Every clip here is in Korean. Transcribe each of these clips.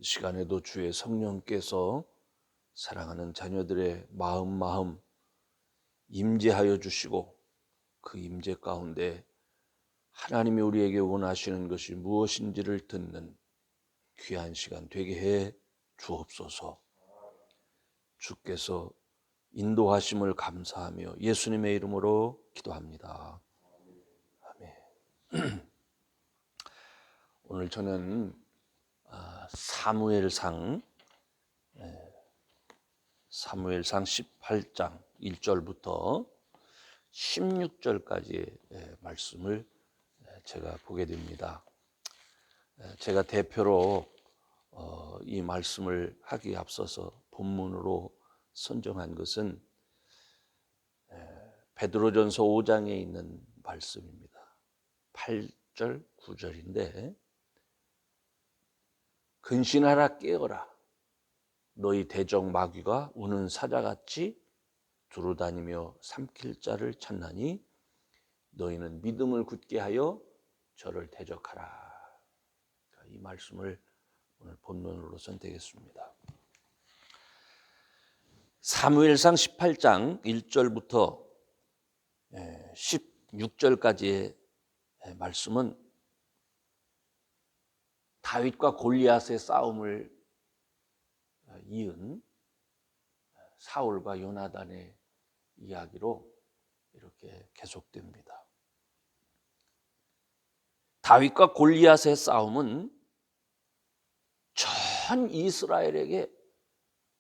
이 시간에도 주의 성령께서 사랑하는 자녀들의 마음 임재하여 주시고 그 임재 가운데 하나님이 우리에게 원하시는 것이 무엇인지를 듣는 귀한 시간 되게 해 주옵소서. 주께서 인도하심을 감사하며 예수님의 이름으로 기도합니다. 아멘. 오늘 저는 사무엘상 18장 1절부터 16절까지의 말씀을 제가 보게 됩니다. 제가 대표로 이 말씀을 하기에 앞서서 본문으로 선정한 것은 베드로전서 5장에 있는 말씀입니다. 8절, 9절인데 근신하라 깨어라 너희 대적 마귀가 우는 사자같이 두루다니며 삼킬 자를 찾나니 너희는 믿음을 굳게 하여 저를 대적하라. 이 말씀을 오늘 본문으로 선택했습니다. 사무엘상 18장 1절부터 16절까지의 말씀은 다윗과 골리앗의 싸움을 이은 사울과 요나단의 이야기로 이렇게 계속됩니다. 다윗과 골리앗의 싸움은 전 이스라엘에게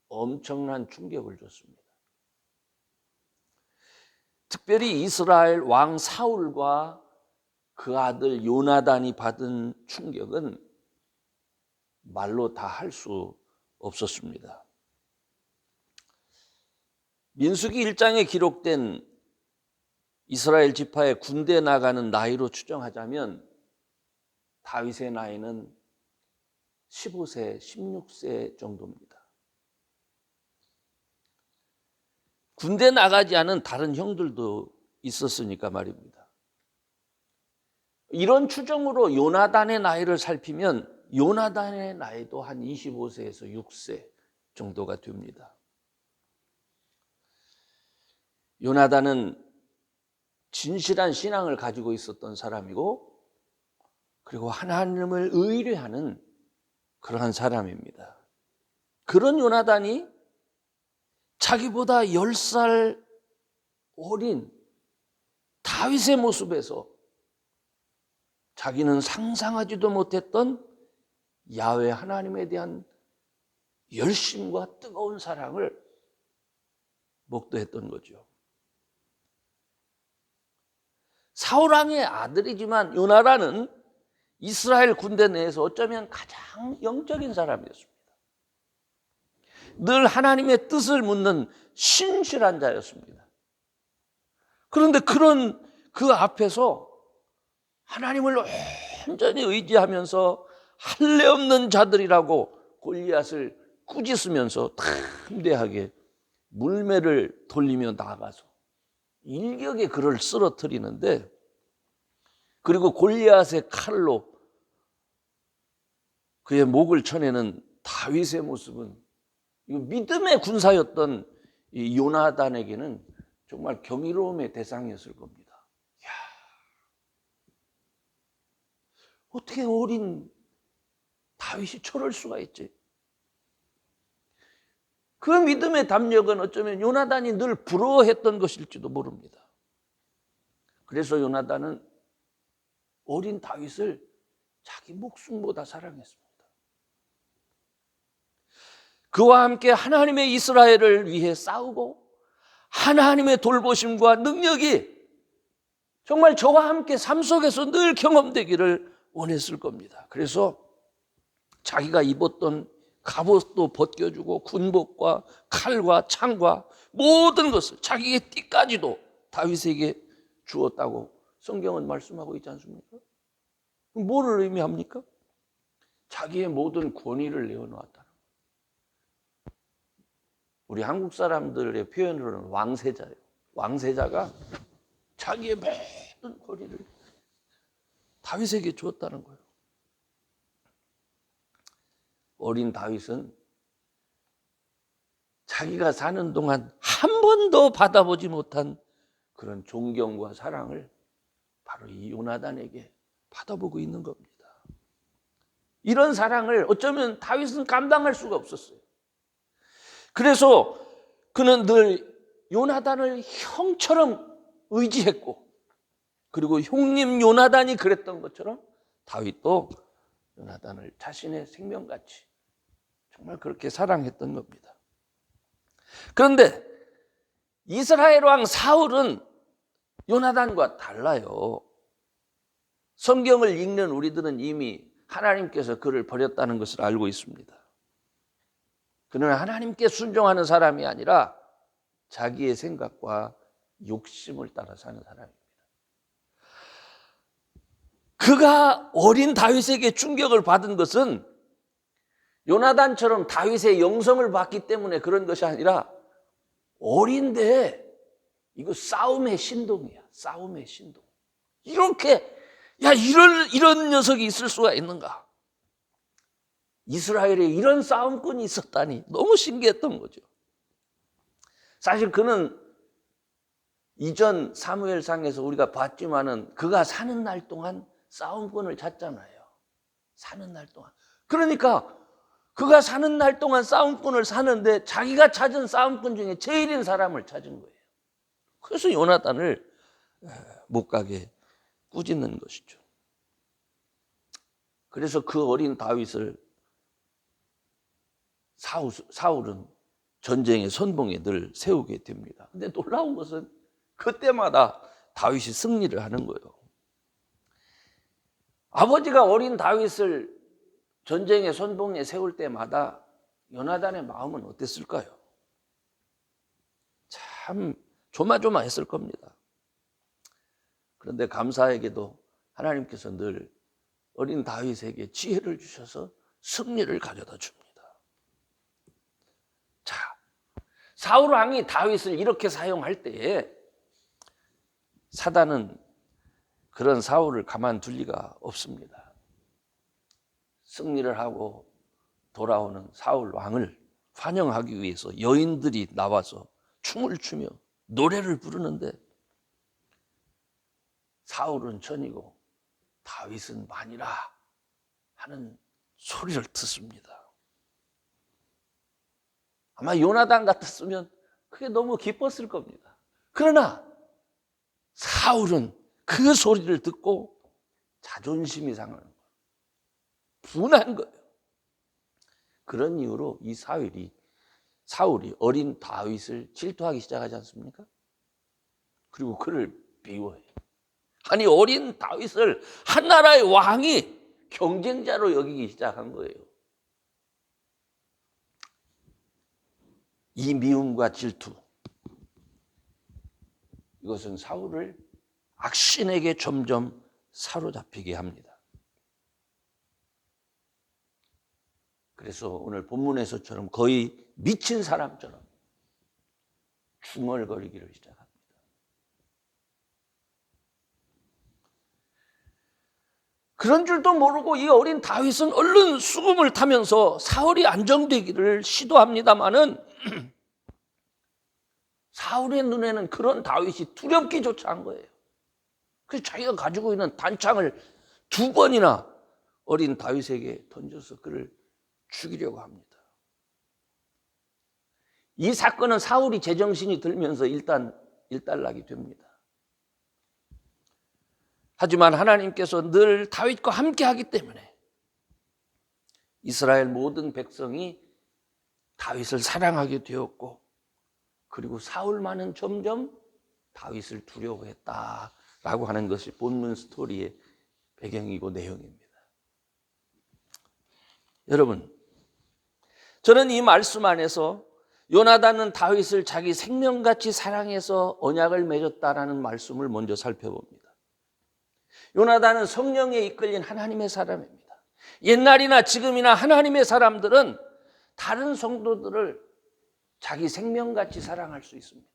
엄청난 충격을 줬습니다. 특별히 이스라엘 왕 사울과 그 아들 요나단이 받은 충격은 말로 다 할 수 없었습니다. 민수기 1장에 기록된 이스라엘 지파의 군대 나가는 나이로 추정하자면 다윗의 나이는 15세, 16세 정도입니다. 군대 나가지 않은 다른 형들도 있었으니까 말입니다. 이런 추정으로 요나단의 나이를 살피면 요나단의 나이도 한 25세에서 6세 정도가 됩니다. 요나단은 진실한 신앙을 가지고 있었던 사람이고 그리고 하나님을 의뢰하는 그러한 사람입니다. 그런 요나단이 자기보다 10살 어린 다윗의 모습에서 자기는 상상하지도 못했던 야훼 하나님에 대한 열심과 뜨거운 사랑을 목도했던 거죠. 사울왕의 아들이지만 요나단은 이스라엘 군대 내에서 어쩌면 가장 영적인 사람이었습니다. 늘 하나님의 뜻을 묻는 신실한 자였습니다. 그런데 그런 그 앞에서 하나님을 온전히 의지하면서 할례 없는 자들이라고 골리앗을 꾸짖으면서 담대하게 물매를 돌리며 나가서 일격에 그를 쓰러뜨리는데 그리고 골리앗의 칼로 그의 목을 쳐내는 다윗의 모습은 믿음의 군사였던 이 요나단에게는 정말 경이로움의 대상이었을 겁니다. 이야, 어떻게 어린 다윗이 저럴 수가 있지? 그 믿음의 담력은 어쩌면 요나단이 늘 부러워했던 것일지도 모릅니다. 그래서 요나단은 어린 다윗을 자기 목숨보다 사랑했습니다. 그와 함께 하나님의 이스라엘을 위해 싸우고 하나님의 돌보심과 능력이 정말 저와 함께 삶 속에서 늘 경험되기를 원했을 겁니다. 그래서 자기가 입었던 갑옷도 벗겨주고 군복과 칼과 창과 모든 것을 자기의 띠까지도 다윗에게 주었다고 성경은 말씀하고 있지 않습니까? 뭐를 의미합니까? 자기의 모든 권위를 내어놓았다. 우리 한국 사람들의 표현으로는 왕세자예요. 왕세자가 자기의 모든 권위를 다윗에게 주었다는 거예요. 어린 다윗은 자기가 사는 동안 한 번도 받아보지 못한 그런 존경과 사랑을 바로 이 요나단에게 받아보고 있는 겁니다. 이런 사랑을 어쩌면 다윗은 감당할 수가 없었어요. 그래서 그는 늘 요나단을 형처럼 의지했고, 그리고 형님 요나단이 그랬던 것처럼 다윗도 요나단을 자신의 생명같이 정말 그렇게 사랑했던 겁니다. 그런데 이스라엘 왕 사울은 요나단과 달라요. 성경을 읽는 우리들은 이미 하나님께서 그를 버렸다는 것을 알고 있습니다. 그는 하나님께 순종하는 사람이 아니라 자기의 생각과 욕심을 따라 사는 사람입니다. 그가 어린 다윗에게 충격을 받은 것은 요나단처럼 다윗의 영성을 봤기 때문에 그런 것이 아니라 어린데 이거 싸움의 신동이야. 싸움의 신동. 이렇게 이런 녀석이 있을 수가 있는가? 이스라엘에 이런 싸움꾼이 있었다니 너무 신기했던 거죠. 사실 그는 이전 사무엘상에서 우리가 봤지만은 그가 사는 날 동안 싸움꾼을 찾잖아요. 사는 날 동안. 그러니까 그가 사는 날 동안 싸움꾼을 사는데 자기가 찾은 싸움꾼 중에 제일인 사람을 찾은 거예요. 그래서 요나단을 못 가게 꾸짖는 것이죠. 그래서 그 어린 다윗을 사울은 전쟁의 선봉에 늘 세우게 됩니다. 근데 놀라운 것은 그때마다 다윗이 승리를 하는 거예요. 아버지가 어린 다윗을 전쟁의 선봉에 세울 때마다 요나단의 마음은 어땠을까요? 참 조마조마했을 겁니다. 그런데 감사하게도 하나님께서 늘 어린 다윗에게 지혜를 주셔서 승리를 가져다 줍니다. 자, 사울 왕이 다윗을 이렇게 사용할 때에 사단은 그런 사울을 가만둘 리가 없습니다. 승리를 하고 돌아오는 사울 왕을 환영하기 위해서 여인들이 나와서 춤을 추며 노래를 부르는데 사울은 천이고 다윗은 만이라 하는 소리를 듣습니다. 아마 요나단 같았으면 그게 너무 기뻤을 겁니다. 그러나 사울은 그 소리를 듣고 자존심이 상하는 거예요. 분한 거예요. 그런 이유로 이 사울이 어린 다윗을 질투하기 시작하지 않습니까? 그리고 그를 비워해요. 아니 어린 다윗을 한 나라의 왕이 경쟁자로 여기기 시작한 거예요. 이 미움과 질투, 이것은 사울을 악신에게 점점 사로잡히게 합니다. 그래서 오늘 본문에서처럼 거의 미친 사람처럼 중얼거리기를 시작합니다. 그런 줄도 모르고 이 어린 다윗은 얼른 수금을 타면서 사울이 안정되기를 시도합니다마는 사울의 눈에는 그런 다윗이 두렵기조차 한 거예요. 그래서 자기가 가지고 있는 단창을 2번이나 어린 다윗에게 던져서 그를 죽이려고 합니다. 이 사건은 사울이 제정신이 들면서 일단락이 됩니다. 하지만 하나님께서 늘 다윗과 함께 하기 때문에 이스라엘 모든 백성이 다윗을 사랑하게 되었고, 그리고 사울만은 점점 다윗을 두려워했다라고 하는 것이 본문 스토리의 배경이고 내용입니다. 여러분, 저는 이 말씀 안에서 요나단은 다윗을 자기 생명같이 사랑해서 언약을 맺었다라는 말씀을 먼저 살펴봅니다. 요나단은 성령에 이끌린 하나님의 사람입니다. 옛날이나 지금이나 하나님의 사람들은 다른 성도들을 자기 생명같이 사랑할 수 있습니다.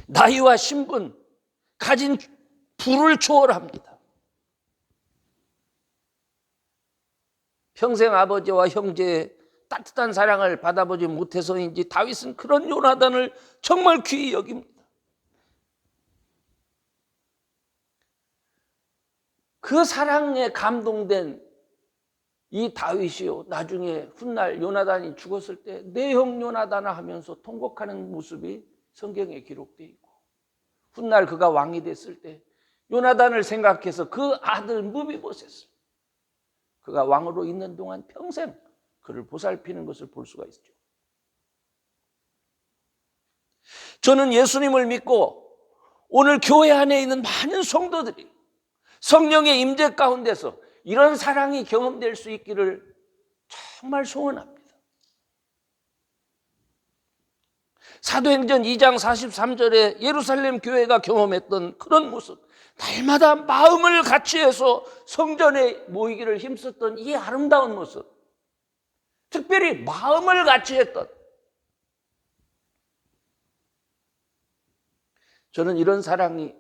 나이와 신분, 가진 부를 초월합니다. 평생 아버지와 형제의 따뜻한 사랑을 받아보지 못해서인지 다윗은 그런 요나단을 정말 귀히 여깁니다. 그 사랑에 감동된 이 다윗이요, 나중에 훗날 요나단이 죽었을 때 내 형 요나단아 하면서 통곡하는 모습이 성경에 기록되어 있고, 훗날 그가 왕이 됐을 때 요나단을 생각해서 그 아들 무비보셋을 그가 왕으로 있는 동안 평생 그를 보살피는 것을 볼 수가 있죠. 저는 예수님을 믿고 오늘 교회 안에 있는 많은 성도들이 성령의 임재 가운데서 이런 사랑이 경험될 수 있기를 정말 소원합니다. 사도행전 2장 43절에 예루살렘 교회가 경험했던 그런 모습, 날마다 마음을 같이해서 성전에 모이기를 힘썼던 이 아름다운 모습, 특별히 마음을 같이했던, 저는 이런 사랑이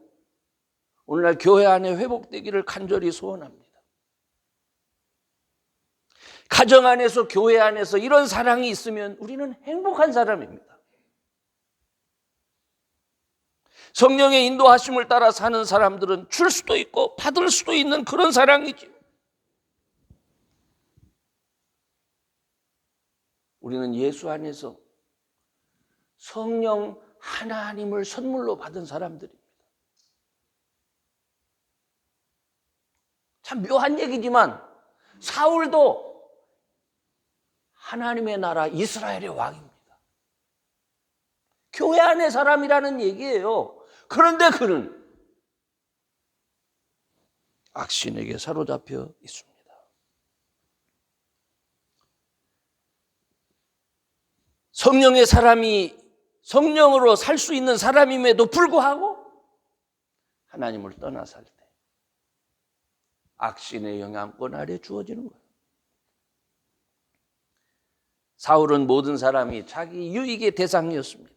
오늘날 교회 안에 회복되기를 간절히 소원합니다. 가정 안에서, 교회 안에서 이런 사랑이 있으면 우리는 행복한 사람입니다. 성령의 인도하심을 따라 사는 사람들은 줄 수도 있고 받을 수도 있는 그런 사랑이지. 우리는 예수 안에서 성령 하나님을 선물로 받은 사람들입니다. 참 묘한 얘기지만 사울도 하나님의 나라 이스라엘의 왕입니다. 교회 안의 사람이라는 얘기예요. 그런데 그는 악신에게 사로잡혀 있습니다. 성령의 사람이 성령으로 살 수 있는 사람임에도 불구하고 하나님을 떠나 살 때 악신의 영향권 아래 주어지는 거예요. 사울은 모든 사람이 자기 유익의 대상이었습니다.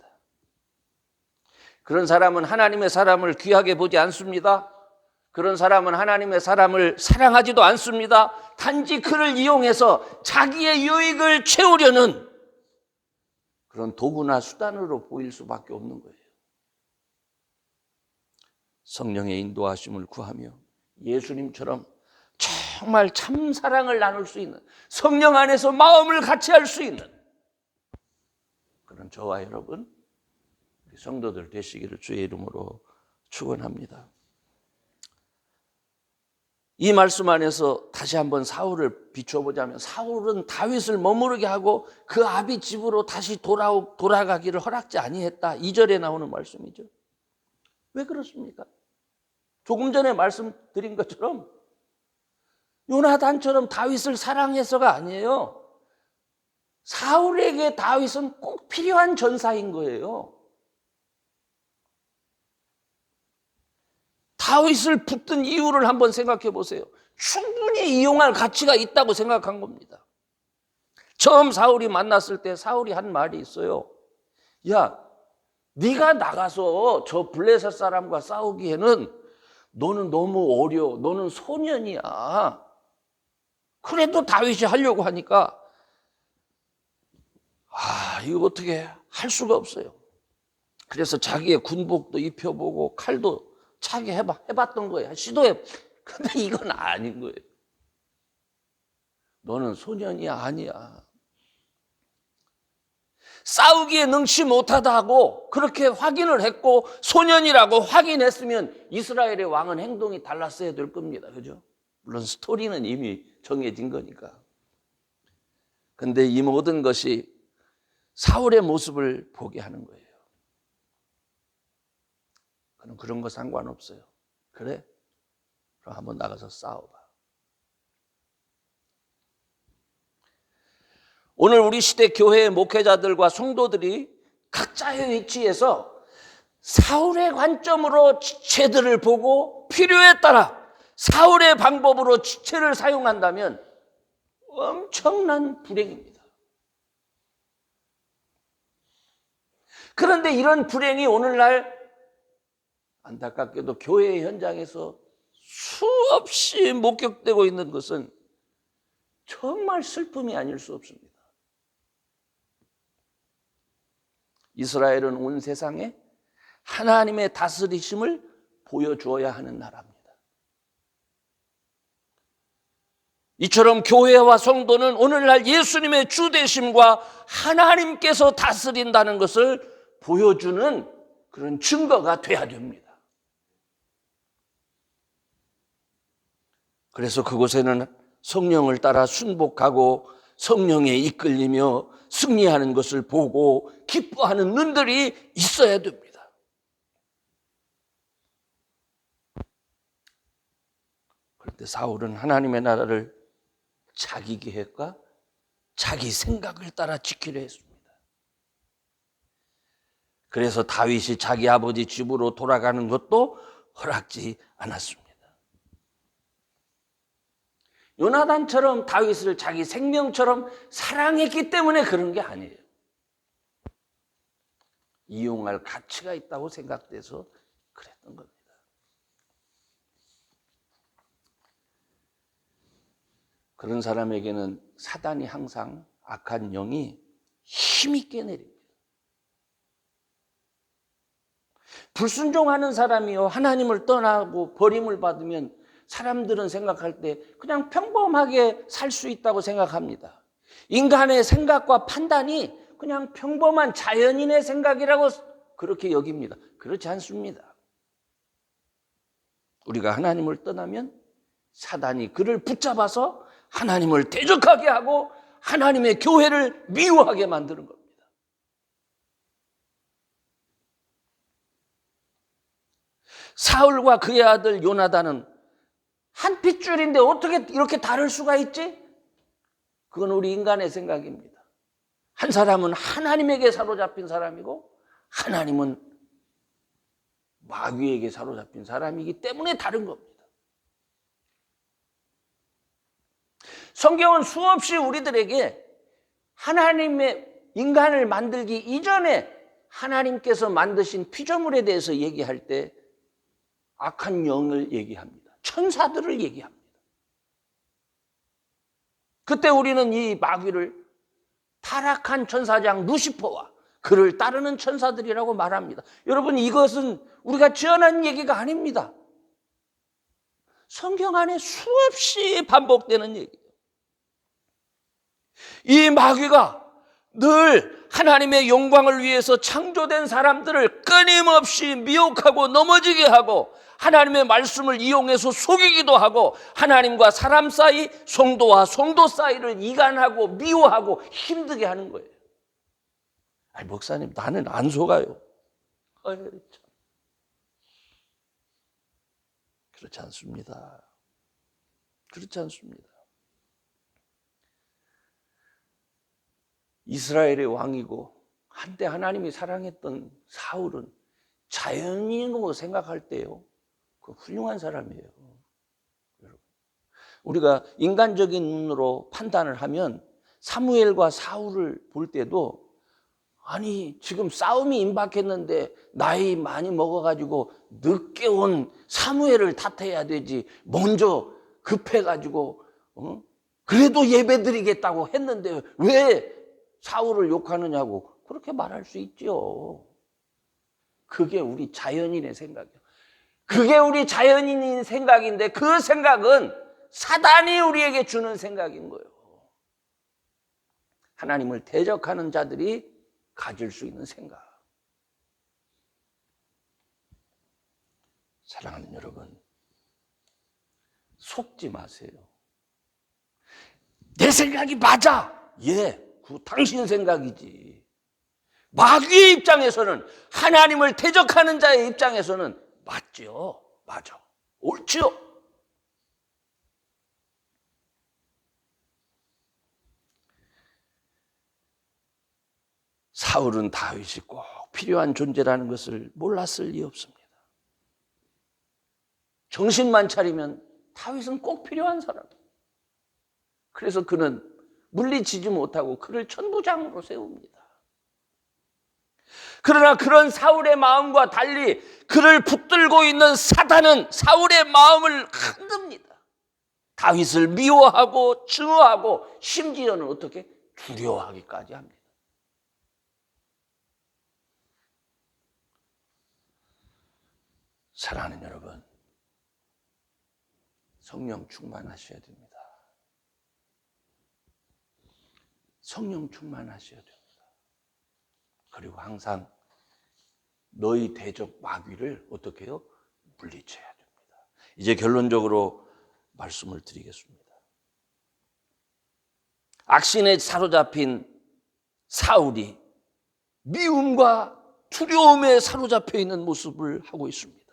그런 사람은 하나님의 사람을 귀하게 보지 않습니다. 그런 사람은 하나님의 사람을 사랑하지도 않습니다. 단지 그를 이용해서 자기의 유익을 채우려는 그런 도구나 수단으로 보일 수밖에 없는 거예요. 성령의 인도하심을 구하며 예수님처럼 정말 참 사랑을 나눌 수 있는, 성령 안에서 마음을 같이 할 수 있는 그런 저와 여러분, 우리 성도들 되시기를 주의 이름으로 축원합니다. 이 말씀 안에서 다시 한번 사울을 비춰보자면, 사울은 다윗을 머무르게 하고 그 아비 집으로 다시 돌아가기를 허락지 아니했다. 2절에 나오는 말씀이죠. 왜 그렇습니까? 조금 전에 말씀드린 것처럼 요나단처럼 다윗을 사랑해서가 아니에요. 사울에게 다윗은 꼭 필요한 전사인 거예요. 다윗을 붙든 이유를 한번 생각해 보세요. 충분히 이용할 가치가 있다고 생각한 겁니다. 처음 사울이 만났을 때 사울이 한 말이 있어요. 야, 네가 나가서 저 블레셋 사람과 싸우기에는 너는 너무 어려. 너는 소년이야. 그래도 다윗이 하려고 하니까 이거 어떻게 할 수가 없어요. 그래서 자기의 군복도 입혀보고 칼도 차게 해봤던 거예요. 시도해. 근데 이건 아닌 거예요. 너는 소년이 아니야. 싸우기에 능치 못하다고 그렇게 확인을 했고 소년이라고 확인했으면 이스라엘의 왕은 행동이 달랐어야 될 겁니다. 그죠? 물론 스토리는 이미 정해진 거니까. 근데 이 모든 것이 사울의 모습을 보게 하는 거예요. 그럼 그런 거 상관없어요. 그래? 그럼 한번 나가서 싸워봐. 오늘 우리 시대 교회의 목회자들과 성도들이 각자의 위치에서 사울의 관점으로 지체들을 보고 필요에 따라 사울의 방법으로 지체를 사용한다면 엄청난 불행입니다. 그런데 이런 불행이 오늘날 안타깝게도 교회 현장에서 수없이 목격되고 있는 것은 정말 슬픔이 아닐 수 없습니다. 이스라엘은 온 세상에 하나님의 다스리심을 보여주어야 하는 나라입니다. 이처럼 교회와 성도는 오늘날 예수님의 주되심과 하나님께서 다스린다는 것을 보여주는 그런 증거가 돼야 됩니다. 그래서 그곳에는 성령을 따라 순복하고 성령에 이끌리며 승리하는 것을 보고 기뻐하는 눈들이 있어야 됩니다. 그런데 사울은 하나님의 나라를 자기 계획과 자기 생각을 따라 지키려 했습니다. 그래서 다윗이 자기 아버지 집으로 돌아가는 것도 허락지 않았습니다. 요나단처럼 다윗을 자기 생명처럼 사랑했기 때문에 그런 게 아니에요. 이용할 가치가 있다고 생각돼서 그랬던 겁니다. 그런 사람에게는 사단이 항상 악한 영이 힘있게 내립니다. 불순종하는 사람이요, 하나님을 떠나고 버림을 받으면 사람들은 생각할 때 그냥 평범하게 살 수 있다고 생각합니다. 인간의 생각과 판단이 그냥 평범한 자연인의 생각이라고 그렇게 여깁니다. 그렇지 않습니다. 우리가 하나님을 떠나면 사단이 그를 붙잡아서 하나님을 대적하게 하고 하나님의 교회를 미워하게 만드는 겁니다. 사울과 그의 아들 요나단은 한 핏줄인데 어떻게 이렇게 다를 수가 있지? 그건 우리 인간의 생각입니다. 한 사람은 하나님에게 사로잡힌 사람이고 하나님은 마귀에게 사로잡힌 사람이기 때문에 다른 겁니다. 성경은 수없이 우리들에게 하나님의 인간을 만들기 이전에 하나님께서 만드신 피조물에 대해서 얘기할 때 악한 영을 얘기합니다. 천사들을 얘기합니다. 그때 우리는 이 마귀를 타락한 천사장 루시퍼와 그를 따르는 천사들이라고 말합니다. 여러분, 이것은 우리가 지어낸 얘기가 아닙니다. 성경 안에 수없이 반복되는 얘기예요. 이 마귀가 늘 하나님의 영광을 위해서 창조된 사람들을 끊임없이 미혹하고 넘어지게 하고 하나님의 말씀을 이용해서 속이기도 하고 하나님과 사람 사이, 성도와 성도 사이를 이간하고 미워하고 힘들게 하는 거예요. 아니, 목사님, 나는 안 속아요. 그렇지 않습니다. 그렇지 않습니다. 이스라엘의 왕이고 한때 하나님이 사랑했던 사울은 자연인으로 생각할 때요, 그 훌륭한 사람이에요. 우리가 인간적인 눈으로 판단을 하면 사무엘과 사울을 볼 때도 아니, 지금 싸움이 임박했는데 나이 많이 먹어가지고 늦게 온 사무엘을 탓해야 되지, 먼저 급해가지고 그래도 예배드리겠다고 했는데 왜 사울을 욕하느냐고 그렇게 말할 수 있죠. 그게 우리 자연인의 생각이에요. 그게 우리 자연인의 생각인데 그 생각은 사단이 우리에게 주는 생각인 거예요. 하나님을 대적하는 자들이 가질 수 있는 생각. 사랑하는 여러분, 속지 마세요. 내 생각이 맞아. 예, 그 당신 생각이지. 마귀의 입장에서는, 하나님을 대적하는 자의 입장에서는 맞죠. 맞아. 옳지요. 사울은 다윗이 꼭 필요한 존재라는 것을 몰랐을 리 없습니다. 정신만 차리면 다윗은 꼭 필요한 사람이에요. 그래서 그는 물리치지 못하고 그를 천부장으로 세웁니다. 그러나 그런 사울의 마음과 달리 그를 붙들고 있는 사단은 사울의 마음을 흔듭니다. 다윗을 미워하고 증오하고 심지어는 어떻게 두려워하기까지 합니다. 사랑하는 여러분, 성령 충만하셔야 됩니다. 성령 충만하셔야 됩니다. 그리고 항상 너희 대적 마귀를 어떻게 해요? 물리쳐야 됩니다. 이제 결론적으로 말씀을 드리겠습니다. 악신에 사로잡힌 사울이 미움과 두려움에 사로잡혀 있는 모습을 하고 있습니다.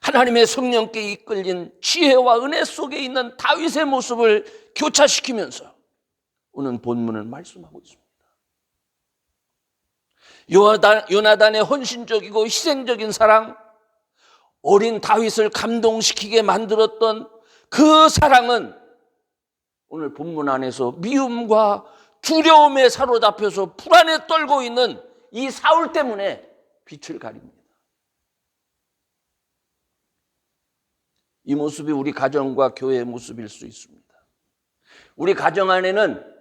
하나님의 성령께 이끌린 지혜와 은혜 속에 있는 다윗의 모습을 교차시키면서 오늘 본문은 말씀하고 있습니다. 요나단의 헌신적이고 희생적인 사랑, 어린 다윗을 감동시키게 만들었던 그 사랑은 오늘 본문 안에서 미움과 두려움에 사로잡혀서 불안에 떨고 있는 이 사울 때문에 빛을 가립니다. 이 모습이 우리 가정과 교회의 모습일 수 있습니다. 우리 가정 안에는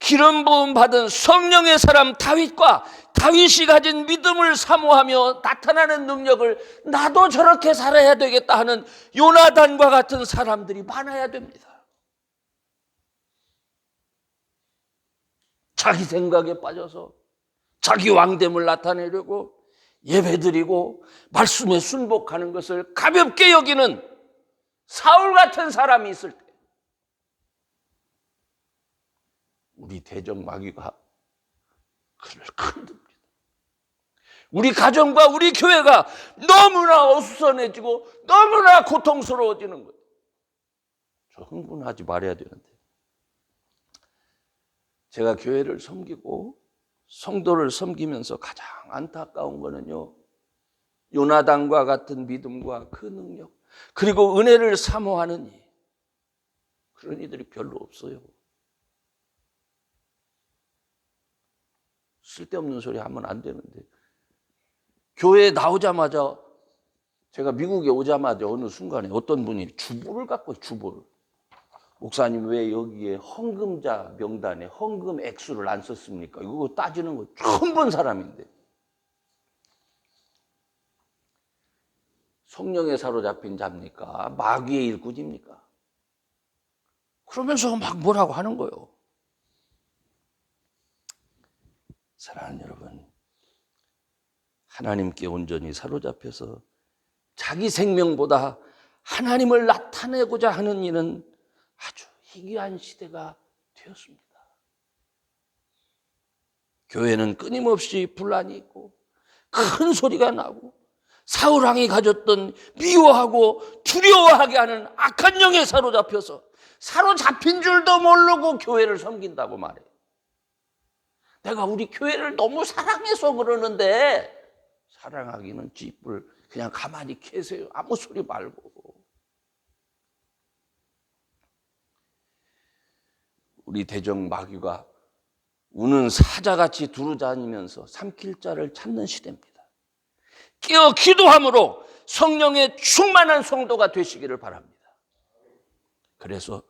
기름 부음 받은 성령의 사람 다윗과 다윗이 가진 믿음을 사모하며 나타나는 능력을 나도 저렇게 살아야 되겠다 하는 요나단과 같은 사람들이 많아야 됩니다. 자기 생각에 빠져서 자기 왕됨을 나타내려고 예배드리고 말씀에 순복하는 것을 가볍게 여기는 사울 같은 사람이 있을 때 우리 대적 마귀가 그를 흔듭니다. 우리 가정과 우리 교회가 너무나 어수선해지고 너무나 고통스러워지는 거예요. 저 흥분하지 말아야 되는데, 제가 교회를 섬기고 성도를 섬기면서 가장 안타까운 거는요, 요나단과 같은 믿음과 그 능력, 그리고 은혜를 사모하는 이, 그런 이들이 별로 없어요. 쓸데없는 소리 하면 안 되는데, 교회에 나오자마자, 제가 미국에 오자마자 어느 순간에 어떤 분이 주보를 갖고, 주보를, 목사님 왜 여기에 헌금자 명단에 헌금 액수를 안 썼습니까? 이거 따지는 거 처음 본 사람인데, 성령에 사로잡힌 자입니까? 마귀의 일꾼입니까? 그러면서 막 뭐라고 하는 거예요. 사랑하는 여러분, 하나님께 온전히 사로잡혀서 자기 생명보다 하나님을 나타내고자 하는 일은 아주 희귀한 시대가 되었습니다. 교회는 끊임없이 분란이 있고 큰 소리가 나고 사울왕이 가졌던 미워하고 두려워하게 하는 악한 영에 사로잡혀서 사로잡힌 줄도 모르고 교회를 섬긴다고 말해요. 내가 우리 교회를 너무 사랑해서 그러는데, 사랑하기는 쥐뿔, 그냥 가만히 계세요. 아무 소리 말고. 우리 대적 마귀가 우는 사자같이 두루다니면서 삼킬 자를 찾는 시대입니다. 깨어 기도함으로 성령의 충만한 성도가 되시기를 바랍니다. 그래서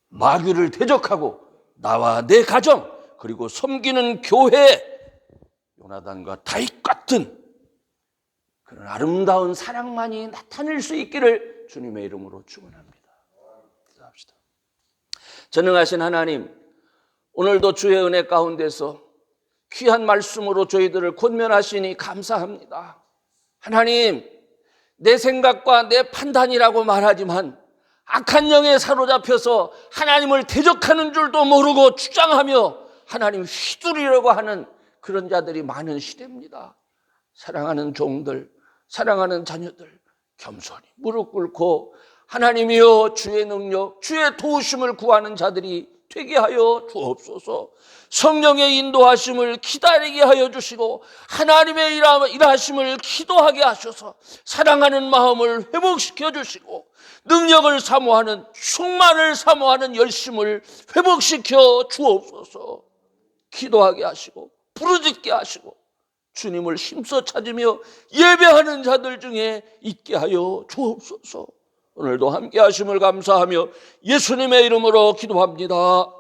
마귀를 대적하고 나와 내 가정, 그리고 섬기는 교회, 요나단과 다윗 같은 그런 아름다운 사랑만이 나타낼 수 있기를 주님의 이름으로 축원합니다. 기도합시다. 전능하신 하나님, 오늘도 주의 은혜 가운데서 귀한 말씀으로 저희들을 권면하시니 감사합니다. 하나님, 내 생각과 내 판단이라고 말하지만 악한 영에 사로잡혀서 하나님을 대적하는 줄도 모르고 주장하며 하나님 휘두르려고 하는 그런 자들이 많은 시대입니다. 사랑하는 종들, 사랑하는 자녀들, 겸손히 무릎 꿇고 하나님이여 주의 능력, 주의 도우심을 구하는 자들이 되게 하여 주옵소서. 성령의 인도하심을 기다리게 하여 주시고 하나님의 일하심을 기도하게 하셔서 사랑하는 마음을 회복시켜 주시고 능력을 사모하는, 충만을 사모하는 열심을 회복시켜 주옵소서. 기도하게 하시고 부르짖게 하시고 주님을 힘써 찾으며 예배하는 자들 중에 있게 하여 주옵소서. 오늘도 함께 하심을 감사하며 예수님의 이름으로 기도합니다.